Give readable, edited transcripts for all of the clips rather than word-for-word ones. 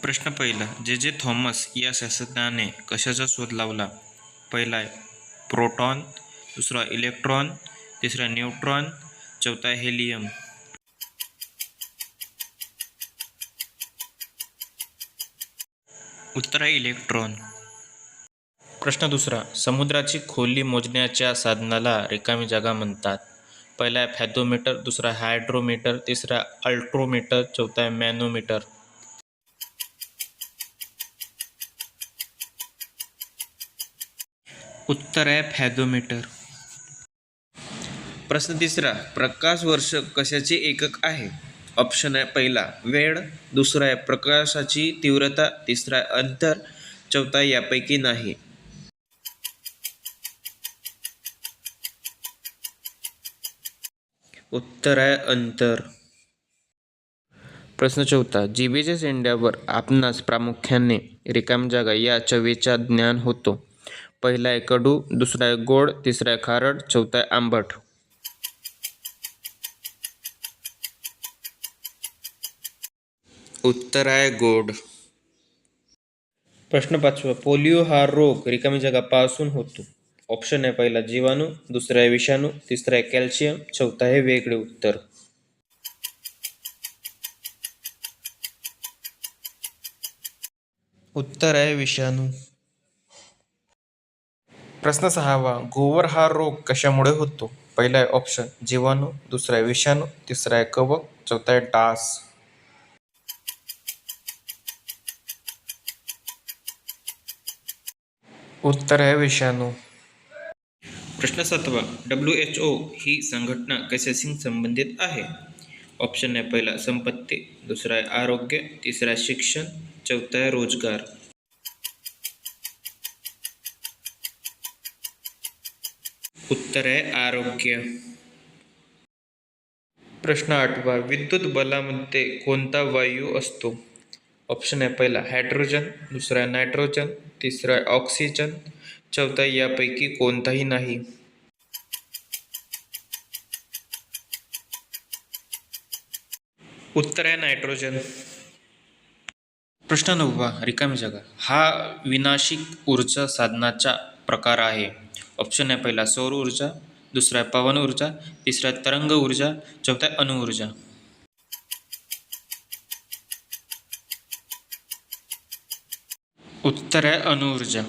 प्रश्न पहिला, जे थॉमस या शास्त्रज्ञाने कशाचा शोध लावला? पहिला आहे प्रोटॉन, दुसरा इलेक्ट्रॉन, तिसरा न्यूट्रॉन, चौथा हेलियम. उत्तर आहे इलेक्ट्रॉन. प्रश्न दुसरा, समुद्राची खोली मोजण्याच्या साधनाला रिकामी जागा म्हणतात. पहिला आहे फॅथोमीटर, दुसरा हायड्रोमीटर, तिसरा अल्ट्रोमीटर, चौथा आहे मॅनोमीटर. उत्तर आहे फॅथोमीटर. प्रश्न तिसरा, प्रकाश वर्ष कशाचे एकक आहे? ऑप्शन आहे पहिला वेळ, दुसरा आहे प्रकाशाची तीव्रता, तिसरा आहे अंतर, चौथा यापैकी नाही. उत्तर आहे अंतर. प्रश्न चौथा, जिभेच्या शेंड्यावर आपणास प्रामुख्याने रिकामी जागा या चवेचा ज्ञान होतो. पहिला आहे कडू, दुसरा आहे गोड, तिसरा आहे खारट, चौथा आहे आंबट. उत्तर आहे गोड. प्रश्न पाचवा, पोलिओ हा रोग रिकामी जागा पासून होतो. ऑप्शन आहे पहिला जीवाणू, दुसरा आहे विषाणू, तिसरा आहे कॅल्शियम, चौथा आहे वेगळे उत्तर. उत्तर आहे विषाणू. प्रश्न सहावा, गोवर हा रोग कशामुळे होतो? पहिला आहे ऑप्शन जीवाणू, दुसरा आहे विषाणू, तिसरा आहे कवक, चौथा आहे डास. उत्तर आहे विषाणू. प्रश्न सातवा, WHO ही संघटना कशाशी संबंधित आहे? ऑप्शन आहे पहिला संपत्ती, दुसरा आहे आरोग्य, तिसरा आहे शिक्षण, चौथा आहे रोजगार. उत्तर आहे आरोग्य. प्रश्न आठवा, विद्युत बलामध्ये कोणता वायू असतो? ऑप्शन आहे पहिला हायड्रोजन, दुसरा आहे नायट्रोजन, तिसरा आहे ऑक्सिजन, चौथा यापैकी कोणताही नाही. उत्तर आहे नायट्रोजन. प्रश्न नववा, रिकामी जागा हा विनाशिक ऊर्जा साधनाचा प्रकार आहे. ऑप्शन आहे पहिला सौर ऊर्जा, दुसरा आहे पवन ऊर्जा, तिसरा आहे तरंग ऊर्जा, चौथा आहे अणुऊर्जा. उत्तर आहे अणुऊर्जा.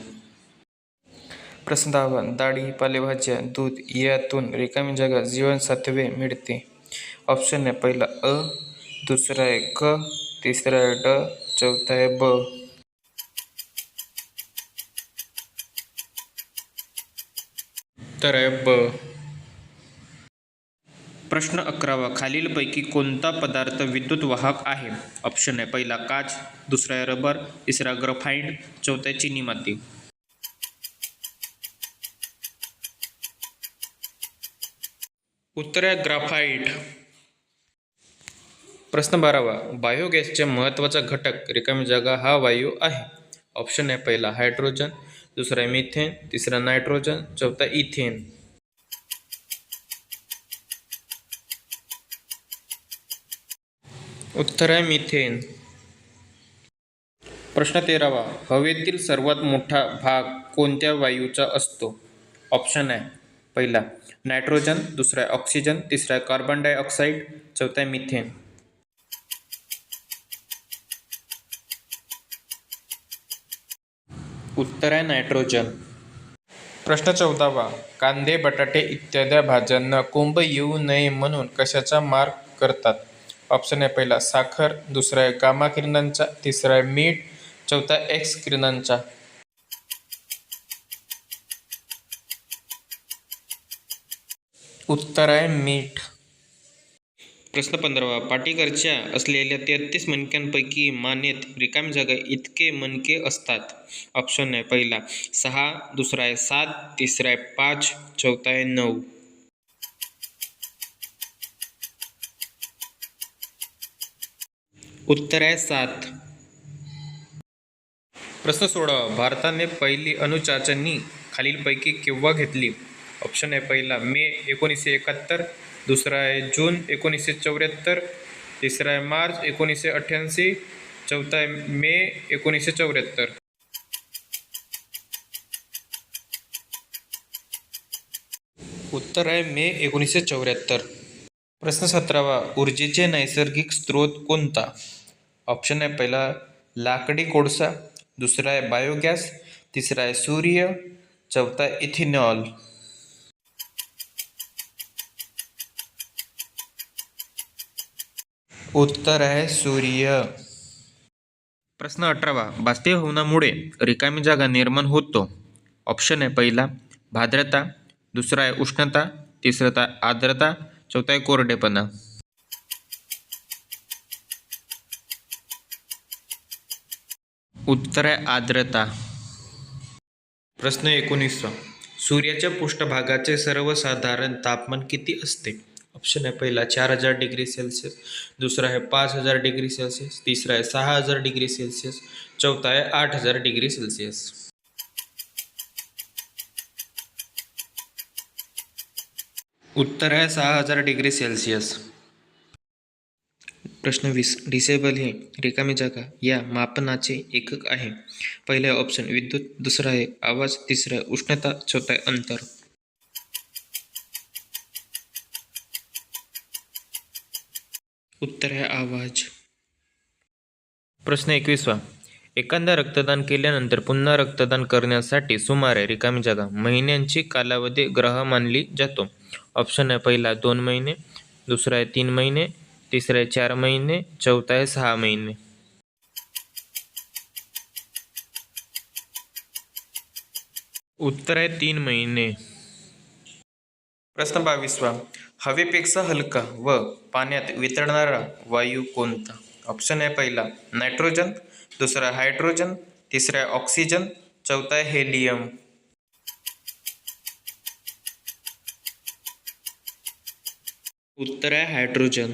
प्रश्न दहावा, डाळी, पालेभाज्या, दूध यातून रिकामी जागा जीवनसत्वे मिळते. ऑप्शन आहे पहिला अ, दुसरा आहे क, तिसरा आहे ड, चौथा आहे ब. उत्तर आहे ब. प्रश्न 11वा, खालीलपैकी कोणता पदार्थ विद्युत वाहक आहे? ऑप्शन आहे पहिला काच, दुसरा आहे रबर, तिसरा ग्राफाइट, चौथा आहे चिनी माती. उत्तर आहे ग्राफाइट. प्रश्न 12वा, बायोगॅसचे महत्त्वाचा घटक रिकामी जागा हा वायू आहे. ऑप्शन आहे पहिला हायड्रोजन, दुसरा आहे मिथेन, तिसरा नायट्रोजन, चौथा इथेन. उत्तर आहे मिथेन. प्रश्न 13वा, हवेतील सर्वात मोठा भाग कोणत्या वायूचा असतो? ऑप्शन आहे पहिला नायट्रोजन, दुसरा आहे ऑक्सिजन, तिसरा आहे कार्बन डायऑक्साईड, चौथा आहे मिथेन. उत्तर आहे नायट्रोजन. प्रश्न 14वा, कांदे, बटाटे इत्यादी भाज्यांना कोंब येऊ नये म्हणून कशाचा मार करतात? ऑप्शन आहे पहिला साखर, दुसरा आहे गामा किरणांचा, तिसरा आहे मीठ, चौथा एक्स किरणांचा. उत्तर आहे मीठ. प्रश्न 15वा, पाटीकरच्या असलेल्या 33 मणक्यांपैकी मानेत रिकामी जागा इतके मणके असतात. ऑप्शन आहे पहिला 6, दुसरा आहे 7, तिसरा आहे 5, चौथा आहे 9. उत्तर आहे 7. प्रश्न 16वा, भारताने पहिली अणुचाचणी खालीलपैकी केव्हा घेतली? ऑप्शन आहे पहिला मे 1971, दुसरा आहे जून 1974, तिसरा आहे मार्च 1988, चौथा आहे मे 1974. उत्तर आहे मे 1974. प्रश्न 17वा, ऊर्जेचे नैसर्गिक स्रोत कोणता? ऑप्शन आहे पहिला लाकडी कोळसा, दुसरा आहे बायोगॅस, तिसरा आहे सूर्य, चौथा आहे इथेनॉल. उत्तर आहे सूर्य. प्रश्न 18वा, बाष्पीभवनामुळे रिकामी जागा निर्माण होतो. ऑप्शन आहे पहिला भाद्रता, दुसरा आहे उष्णता, तिसरा आर्द्रता, चौथा आहे कोरडेपणा. उत्तर आहे आर्द्रता. प्रश्न 19वा, सूर्याच्या पृष्ठभागाचे सर्वसाधारण तापमान किती असते? ऑप्शन आहे पहिला 4000 डिग्री सेल्सिअस, दुसरा आहे 5000 डिग्री सेल्सिअस, तिसरा आहे 6000 डिग्री सेल्सिअस, चौथा आहे 8000 डिग्री सेल्सिअस. उत्तर आहे 6000 डिग्री सेल्सिअस. प्रश्न 20, डिसेबल हे रिकामी जागा या मापनाचे एकक आहे. पहिले ऑप्शन विद्युत, दुसरा आहे आवाज, तिसरा आहे उष्णता, चौथा आहे अंतर. उत्तर आहे आवाज. प्रश्न 21वा, एखादा रक्तदान केल्यानंतर पुन्हा रक्तदान करण्यासाठी सुमारे रिकामी जागा महिन्यांची कालावधी ग्रह मानली जातो. ऑप्शन आहे पहिला 2 महिने, दुसरा आहे 3 महिने, तिसरा आहे 4 महिने, चौथा आहे 6 महिने. उत्तर आहे 3 महिने. प्रश्न 22वा, हवेपेक्षा हलका व पाण्यात वितळणारा वायू कोणता? ऑप्शन आहे पहिला नायट्रोजन, दुसरा हायड्रोजन, तिसरा आहे ऑक्सिजन, चौथा आहे हेलियम. उत्तर आहे हायड्रोजन.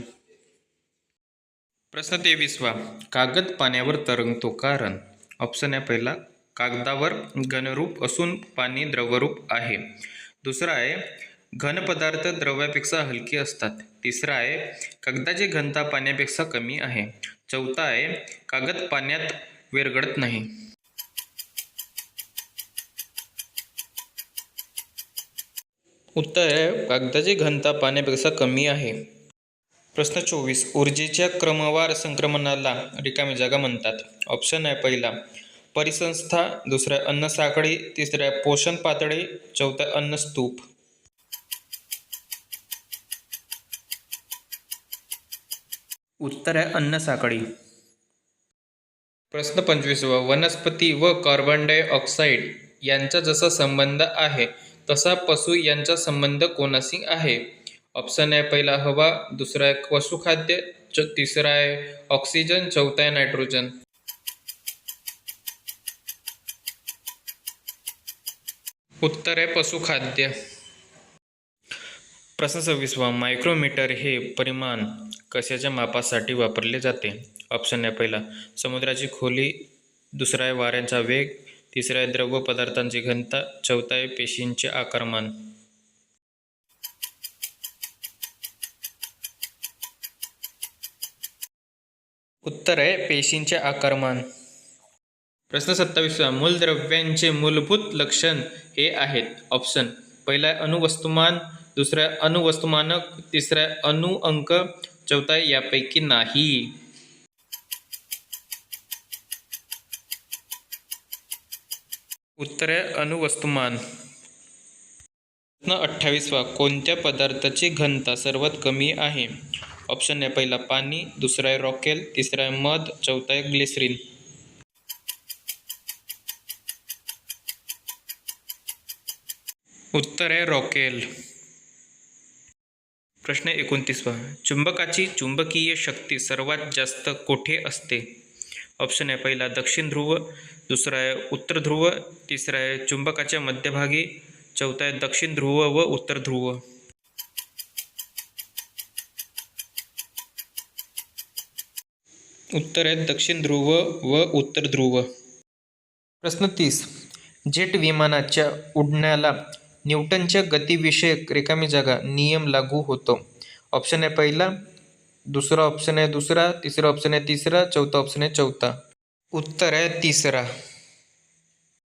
प्रश्न 23वा, कागद पाण्यावर तरंगतो कारण? ऑप्शन आहे पहिला कागदावर घनरूप असून पाणी द्रवरूप आहे, दुसरा आहे घन पदार्थ द्रव्यापेक्षा हलके असतात, तिसरा आहे कागदाची घनता पाण्यापेक्षा कमी आहे, चौथा आहे कागद पाण्यात विरघळत नाही. उत्तर आहे कागदाची घनता पाण्यापेक्षा कमी आहे. प्रश्न 24, ऊर्जेच्या क्रमवार संक्रमणाला रिकामी जागा म्हणतात. ऑप्शन आहे पहिला परिसंस्था, दुसरा आहे अन्न साखळी, तिसरा आहे पोषण पातळी, चौथा आहे अन्न स्तूप. उत्तर आहे अन्न साखळी. प्रश्न 25वा, वनस्पती व कार्बन डायऑक्साईड यांचा जसा संबंध आहे तसा पशु यांचा संबंध कोणाशी आहे? ऑप्शन आहे पहिला हवा, दुसरा आहे पशुखाद्य, तिसरा आहे ऑक्सिजन, चौथा आहे नायट्रोजन. उत्तर आहे पशुखाद्य. प्रश्न 26वा, मायक्रोमीटर हे परिमाण कशाच्या मापासाठी वापरले जाते? ऑप्शन आहे पहिला समुद्राची खोली, दुसरा आहे वाऱ्याचा वेग, तिसरा आहे द्रव पदार्थांची घनता, चौथा आहे पेशींचे आकारमान. उत्तर आहे पेशींचे आकारमान. प्रश्न 27वा, मूलद्रव्यांचे मूलभूत लक्षण हे आहेत. ऑप्शन पहिला आहे अणुवस्तुमान, दुसरा आहे अणुवस्तुमानक, तिसरा आहे अणुअंक, चौथा आहे यापैकी नाही. उत्तर आहे अणुवस्तुमान. प्रश्न 28वा, कोणत्या पदार्थाची घनता सर्वात कमी आहे? ऑप्शन आहे पहिला पाणी, दुसरा आहे रॉकेल, तिसरा आहे मध, चौथा आहे ग्लिसरीन. उत्तर आहे रॉकेल. प्रश्न 29वा, चुंबकाची चुंबकीय शक्ती सर्वात जास्त कोठे असते? ऑप्शन आहे पहिला दक्षिण ध्रुव, दुसरा आहे उत्तर ध्रुव, तिसरा आहे चुंबकाच्या मध्यभागी, चौथा आहे दक्षिण ध्रुव व उत्तर ध्रुव. उत्तर आहे दक्षिण ध्रुव व उत्तर ध्रुव. प्रश्न 30, जेट विमानाच्या उड्डाणाला न्यूटनच्या गतिविषयक रिकामी जागा नियम लागू होतो. ऑप्शन आहे पहिला दुसरा ऑप्शन आहे दुसरा, तिसरा ऑप्शन आहे तिसरा, चौथा ऑप्शन आहे चौथा. उत्तर आहे तिसरा.